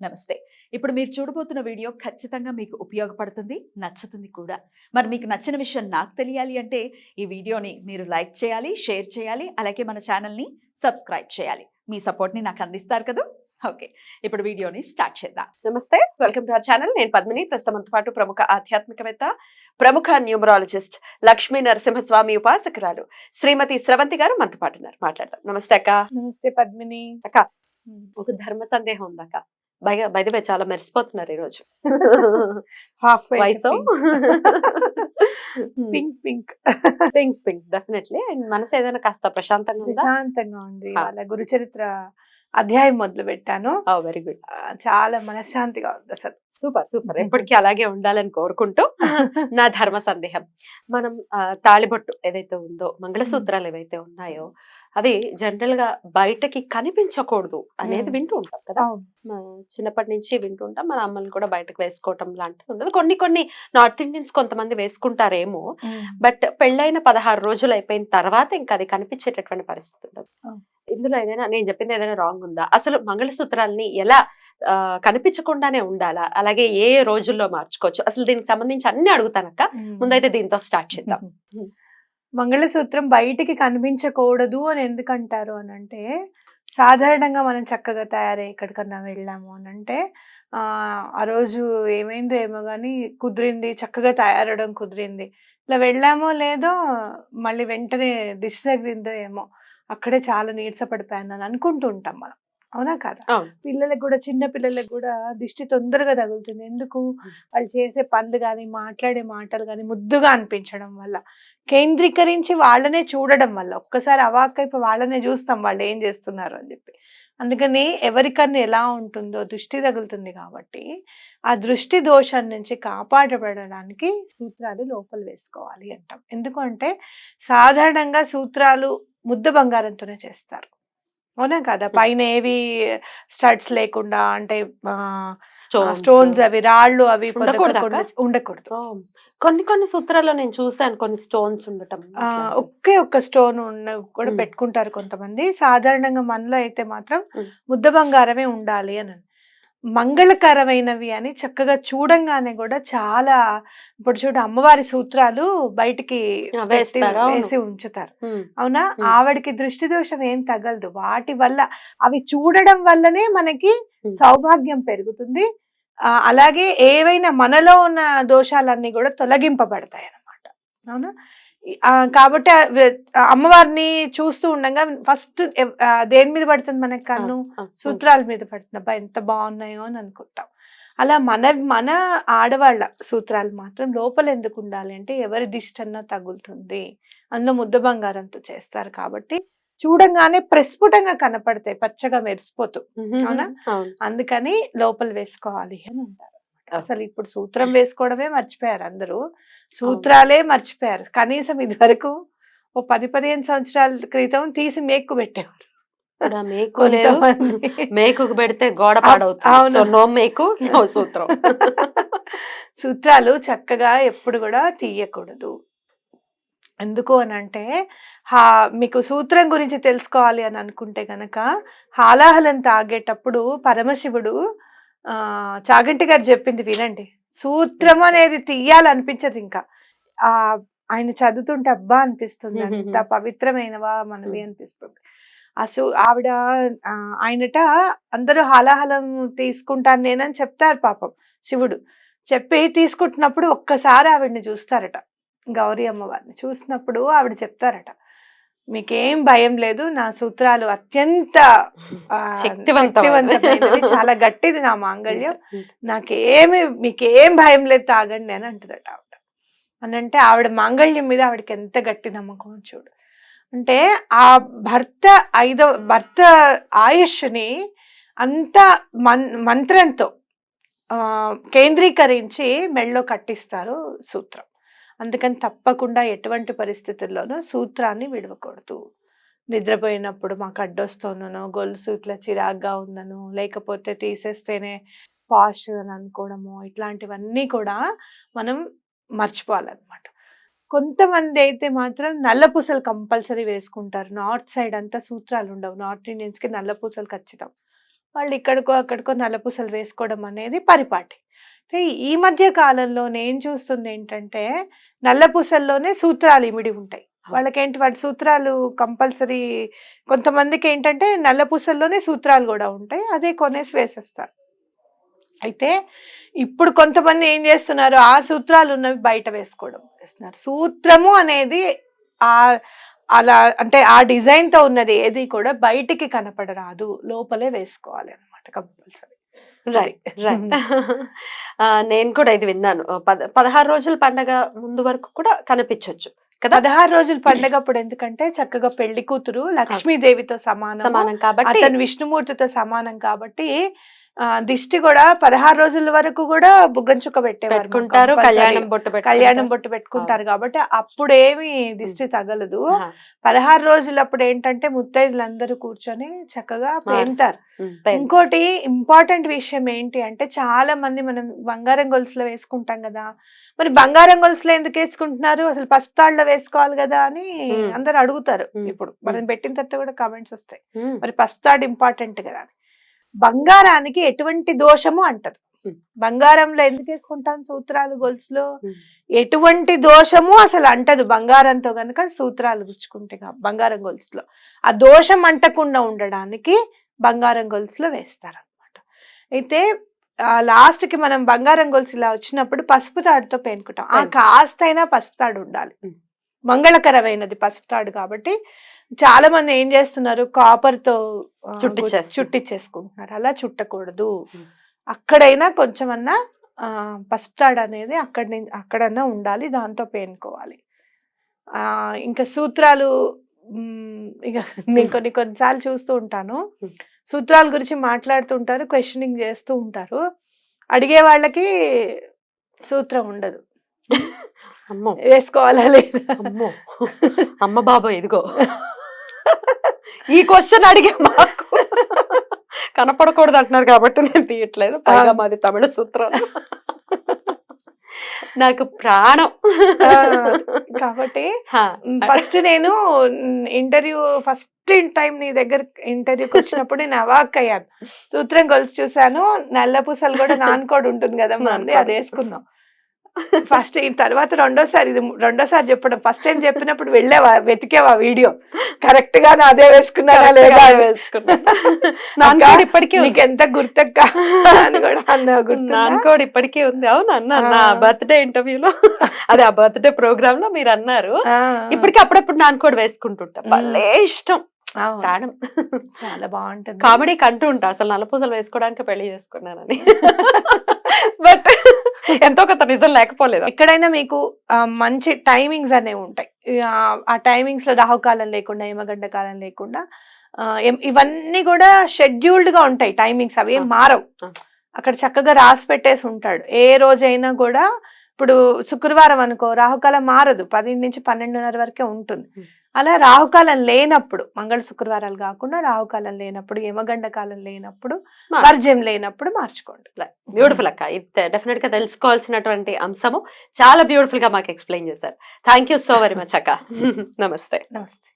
నమస్తే. ఇప్పుడు మీరు చూడబోతున్న వీడియో ఖచ్చితంగా మీకు ఉపయోగపడుతుంది, నచ్చుతుంది కూడా. మరి మీకు నచ్చిన విషయం నాకు తెలియాలి అంటే ఈ వీడియోని మీరు లైక్ చేయాలి, షేర్ చేయాలి, అలాగే మన ఛానల్‌ని సబ్స్క్రైబ్ చేయాలి. మీ సపోర్ట్‌ని నాకు అందిస్తారు కదూ! ఓకే. ఇప్పుడు వీడియోని స్టార్ట్ చేద్దాం. నమస్తే, వెల్కమ్ టు అవర్ ఛానల్. నేను పద్మిని. ప్రస్తుతంతో పాటు ప్రముఖ ఆధ్యాత్మికవేత్త, ప్రముఖ న్యూమరాలజిస్ట్, లక్ష్మీ నరసింహస్వామి ఉపాసకురాలు శ్రీమతి స్రవంతి గారు మనతో పాటు ఉన్నారు. మాట్లాడదాం. నమస్తే అక్క. నమస్తే పద్మిని. అక్క, ఒక ధర్మ సందేహం ఉంది అక్క. బై ద వే చాలా మెరిసిపోతున్నారు ఈరోజు. హాఫ్ వయసు pink pink pink pink definitely. And మనసు ఏదైనా కాస్త ప్రశాంతంగా ఉందా? ప్రశాంతంగా ఉంది. వాళ్ళ గురుచరిత్ర అధ్యాయం మొదలు పెట్టాను. Very good. చాలా మనశ్శాంతిగా ఉంది అసలు. Super super. ఎప్పటికీ అలాగే ఉండాలని కోరుకుంటూ నా ధర్మ సందేహం, మనం తాళిబొట్టు ఏదైతే ఉందో, మంగళసూత్రాలు ఏవైతే ఉన్నాయో అవి జనరల్ గా బయటకి కనిపించకూడదు అనేది వింటూ ఉంటాం కదా. చిన్నప్పటి నుంచి వింటూ ఉంటాం. మన అమ్మలు కూడా బయటకు వేసుకోవటం లాంటిది ఉండదు. కొన్ని నార్త్ ఇండియన్స్ కొంతమంది వేసుకుంటారేమో, బట్ పెళ్ళైన 16 రోజులు అయిపోయిన తర్వాత ఇంకా అది కనిపించేటటువంటి పరిస్థితి ఉండదు. ఇందులో ఏదైనా నేను చెప్పింది ఏదైనా రాంగ్ ఉందా? అసలు మంగళసూత్రాలని ఎలా కనిపించకుండానే ఉండాలా? అలాగే ఏ రోజుల్లో మార్చుకోవచ్చు? అసలు దీనికి సంబంధించి అన్ని అడుగుతానక్క. ముందైతే దీంతో స్టార్ట్ చేద్దాం. మంగళసూత్రం బయటికి కనిపించకూడదు అని ఎందుకంటారు అని అంటే, సాధారణంగా మనం చక్కగా తయారై ఎక్కడికన్నా వెళ్ళాము అని అంటే ఆ రోజు ఏమైందో ఏమో కానీ కుదిరింది, చక్కగా తయారవడం కుదిరింది, ఇలా వెళ్ళామో లేదో మళ్ళీ వెంటనే దిష్టి తగిలిందో ఏమో, అక్కడే చాలా నీరసపడిపోయాను అని అనుకుంటూ ఉంటాం మనం. అవునా కాదా? పిల్లలకు కూడా, చిన్న పిల్లలకు కూడా దిష్టి తొందరగా తగులుతుంది. ఎందుకు? వాళ్ళు చేసే పనులు కానీ, మాట్లాడే మాటలు కానీ ముద్దుగా అనిపించడం వల్ల, కేంద్రీకరించి వాళ్ళనే చూడడం వల్ల, ఒక్కసారి అవాక్కైపు వాళ్ళనే చూస్తాం వాళ్ళు ఏం చేస్తున్నారు అని చెప్పి. అందుకని ఎవరికన్నా ఎలా ఉంటుందో దృష్టి తగులుతుంది కాబట్టి ఆ దృష్టి దోషం నుంచి కాపాడబడడానికి సూత్రాలు లోపల వేసుకోవాలి అంటాం. ఎందుకంటే సాధారణంగా సూత్రాలు ముద్ద బంగారంతోనే చేస్తారు. అవునా కదా? పైన ఏవి స్టడ్స్ లేకుండా, అంటే స్టోన్స్ అవి రాళ్ళు అవి ఉండకూడదు. కొన్ని సూత్రాల్లో నేను చూసాను కొన్ని స్టోన్స్ ఉండటం. ఒక్క స్టోన్ కూడా పెట్టుకుంటారు కొంతమంది. సాధారణంగా మనలో అయితే మాత్రం ముద్ద బంగారమే ఉండాలి అని. మంగళకరమైనవి అని చక్కగా చూడంగానే కూడా చాలా, ఇప్పుడు చూడు అమ్మవారి సూత్రాలు బయటికి వేసి ఉంచుతారు. అవునా? ఆవిడకి దృష్టి దోషం ఏం తగలదు. వాటి వల్ల, అవి చూడడం వల్లనే మనకి సౌభాగ్యం పెరుగుతుంది. అలాగే ఏవైనా మనలో ఉన్న దోషాలన్నీ కూడా తొలగింపబడతాయి అన్నమాట. అవునా? కాబట్టి అమ్మవారిని చూస్తూ ఉండగా ఫస్ట్ దేని మీద పడుతుంది మనకి కన్ను? సూత్రాల మీద పడుతుంది. అబ్బా ఎంత బాగున్నాయో అని అనుకుంటాం. అలా మన ఆడవాళ్ళ సూత్రాలు మాత్రం లోపల ఎందుకు ఉండాలి అంటే, ఎవరి దిష్టి అన్నా తగులుతుంది. అందులో ముద్ద బంగారంతో చేస్తారు కాబట్టి చూడంగానే ప్రస్ఫుటంగా కనపడతాయి, పచ్చగా మెరిసిపోతూ. అవునా? అందుకని లోపల వేసుకోవాలి అని అంటారు. అసలు ఇప్పుడు సూత్రం వేసుకోవడమే మర్చిపోయారు అందరూ. సూత్రాలే మర్చిపోయారు. కనీసం ఇది వరకు ఓ 10-15 సంవత్సరాల క్రితం తీసి మేకు పెట్టేవారు. మేకు పెడితే గోడ పాడవుతుంది. నో మేకు, నో సూత్రం. సూత్రాలు చక్కగా ఎప్పుడు కూడా తీయకూడదు. ఎందుకు అని అంటే, మీకు సూత్రం గురించి తెలుసుకోవాలి అని అనుకుంటే గనక, హాలాహలం తాగేటప్పుడు పరమశివుడు చాగంటి గారు చెప్పింది వినండి. సూత్రం అనేది తీయాలనిపించదు. ఇంకా ఆయన చదువుతుంటే అబ్బా అనిపిస్తుంది, అంత పవిత్రమైనవా మనవి అనిపిస్తుంది. ఆవిడ ఆయనట అందరూ హాలాహలం తీసుకుంటాను నేనని చెప్తారు పాపం. శివుడు చెప్పి తీసుకుంటున్నప్పుడు ఒక్కసారి ఆవిడని చూస్తారట, గౌరీ అమ్మవారిని చూసినప్పుడు ఆవిడ చెప్తారట, మీకేం భయం లేదు, నా సూత్రాలు అత్యంత శక్తివంతమైనవి, చాలా గట్టిది నా మాంగళ్యం, మీకేం భయం లేదు, తాగండి అని అంటుందట ఆవిడ. అని అంటే ఆవిడ మాంగళ్యం మీద ఆవిడకి ఎంత గట్టి నమ్మకం చూడు. అంటే ఆ భర్త ఆయుష్ని అంత మంత్రంతో కేంద్రీకరించి మెళ్ళో కట్టిస్తారు సూత్రం. అందుకని తప్పకుండా ఎటువంటి పరిస్థితుల్లోనూ సూత్రాన్ని విడవకూడదు. నిద్రపోయినప్పుడు మాకు అడ్డొస్తోనో, గొలుసు ఇట్లా చిరాగ్గా ఉందనో, లేకపోతే తీసేస్తేనే పాష్ అని అనుకోవడము, ఇట్లాంటివన్నీ కూడా మనం మర్చిపోవాలన్నమాట. కొంతమంది అయితే మాత్రం నల్ల పూసలు కంపల్సరీ వేసుకుంటారు. నార్త్ సైడ్ అంతా సూత్రాలు ఉండవు. నార్త్ ఇండియన్స్కి నల్ల పూసలు ఖచ్చితం. వాళ్ళు ఇక్కడికో అక్కడికో నల్లపూసలు వేసుకోవడం అనేది పరిపాటి. అయితే ఈ మధ్య కాలంలో నేను చూస్తుంది ఏంటంటే నల్లపూసల్లోనే సూత్రాలు ఇమిడి ఉంటాయి. వాళ్ళకేంటి వాటి సూత్రాలు కంపల్సరీ. కొంతమందికి ఏంటంటే నల్లపూసల్లోనే సూత్రాలు కూడా ఉంటాయి, అదే కొనేసి వేసేస్తారు. అయితే ఇప్పుడు కొంతమంది ఏం చేస్తున్నారు, ఆ సూత్రాలు ఉన్నవి బయట వేసుకోవడం వేస్తున్నారు. సూత్రము అనేది ఆ అలా అంటే ఆ డిజైన్ తో ఉన్నది ఏది కూడా బయటికి కనపడరాదు, లోపలే వేసుకోవాలి అన్నమాట కంపల్సరీ. Right right. నేను కూడా ఇది విన్నాను. 16 రోజుల పండగ ముందు వరకు కూడా కనిపించొచ్చు కదా. 16 రోజుల పండగప్పుడు ఎందుకంటే చక్కగా పెళ్లి కూతురు లక్ష్మీదేవితో సమానం కాబట్టి అతను విష్ణుమూర్తితో సమానం కాబట్టి దిష్టి కూడా 16 రోజుల వరకు కూడా బుగ్గన చుక్క పెట్టేవారు, పెట్టుకుంటారు, కళ్యాణం బొట్టు పెట్టుకుంటారు కాబట్టి అప్పుడేమి దిష్టి తగలదు. 16 రోజులప్పుడు ఏంటంటే ముత్తైదులందరూ కూర్చొని చక్కగా పేంటారు. ఇంకోటి ఇంపార్టెంట్ విషయం ఏంటి అంటే చాలా మంది మనం బంగారం గొలుసులో వేసుకుంటాం కదా, మరి బంగారం గొలుసులో ఎందుకు వేసుకుంటున్నారు, అసలు పసుపు తాళ్ళలో వేసుకోవాలి కదా అని అందరు అడుగుతారు. ఇప్పుడు మనం పెట్టిన తర్వాత కూడా కామెంట్స్ వస్తాయి, మరి పసుపు తాడు ఇంపార్టెంట్ కదా అని. బంగారానికి ఎటువంటి దోషము అంటదు. బంగారంలో ఎందుకు వేసుకుంటాం సూత్రాలు గొలుసులో, ఎటువంటి దోషము అసలు అంటదు బంగారంతో గనక సూత్రాలు గుచ్చుకుంటే బంగారం గొలుసులో. ఆ దోషం అంటకుండా ఉండడానికి బంగారం గొలుసులో వేస్తారనమాట. అయితే లాస్ట్ కి మనం బంగారం గొలుసు ఇలా వచ్చినప్పుడు పసుపు తాడుతో పేనుకుంటాం. ఆ కాస్తైనా పసుపు తాడు ఉండాలి, మంగళకరమైనది పసుపు తాడు. కాబట్టి చాలా మంది ఏం చేస్తున్నారు, కాపర్ తో చుట్టించేసుకుంటున్నారు. అలా చుట్టకూడదు. అక్కడైనా కొంచెమన్నా పసుపు తాడు అనేది అక్కడన్నా ఉండాలి, దాంతో పేనుకోవాలి. ఇంకా సూత్రాలు ఇక నేను కొన్నిసార్లు చూస్తూ ఉంటాను, సూత్రాల గురించి మాట్లాడుతుంటారు, క్వశ్చనింగ్ చేస్తూ ఉంటారు. అడిగే వాళ్ళకి సూత్రం ఉండదు, వేసుకోవాలా లేదా. అమ్మ బాబా ఇదిగో ఈ క్వశ్చన్ అడిగే మాకు కనపడకూడదు అంటున్నారు కాబట్టి నేను తీయట్లేదు. పైగా మాది తమిళ సూత్రాలు, నాకు ప్రాణం. కాబట్టి ఫస్ట్ నేను ఇంటర్వ్యూ ఫస్ట్ టైం నీ దగ్గర ఇంటర్వ్యూకి వచ్చినప్పుడు నేను అవాక్ అయ్యాను. సూత్రం గొలుసు చూసాను, నల్ల పూసలు కూడా నాన్కోడ్ ఉంటుంది కదమ్మా అండి, అది వేసుకున్నాం ఫస్ట్. తర్వాత రెండోసారి చెప్పడం, ఫస్ట్ టైం చెప్పినప్పుడు వెళ్ళావా, వెతికేవా వీడియో కరెక్ట్ గా అదే వేసుకున్నారా లేదా ఇప్పటికీ నీకు ఎంత గుర్తక్క అని కూడా అన్నావు. గుర్తు ఇప్పటికీ ఉంది. అవును అన్నా, నా బర్త్డే ఇంటర్వ్యూలో అదే ఆ బర్త్డే ప్రోగ్రామ్ లో మీరు అన్నారు. ఇప్పటికీ అప్పుడప్పుడు నాన్కోడ్ వేసుకుంటుంటా, భలే ఇష్టం. ప్రాణం. చాలా బాగుంటుంది. కామెడీ కంటూ ఉంటా, అసలు నల్లపూసలు వేసుకోవడానికి పెళ్లి చేసుకున్నానని. బట్ ఎంతో కొంత నిజం లేకపోలేదు. ఎక్కడైనా మీకు మంచి టైమింగ్స్ అనేవి ఉంటాయి. ఆ టైమింగ్స్ లో రాహుకాలం లేకుండా, యమగండ కాలం లేకుండా, ఇవన్నీ కూడా షెడ్యూల్డ్ గా ఉంటాయి టైమింగ్స్, అవి ఏం మారవు. అక్కడ చక్కగా రాసి పెట్టేసి ఉంటాడు. ఏ రోజైనా కూడా ఇప్పుడు శుక్రవారం అనుకో, రాహుకాలం మారదు, 10 నుంచి 12:30 వరకే ఉంటుంది. అలా రాహుకాలం లేనప్పుడు, మంగళ శుక్రవారాలు కాకుండా రాహుకాలం లేనప్పుడు, యమగండ కాలం లేనప్పుడు, వర్జ్యం లేనప్పుడు మార్చుకోండి. బ్యూటిఫుల్ అక్క, ఇది డెఫినెట్ గా తెలుసుకోవాల్సినటువంటి అంశము. చాలా బ్యూటిఫుల్ గా మాకు ఎక్స్ప్లెయిన్ చేశారు. Thank you so very much అక్క. నమస్తే. నమస్తే.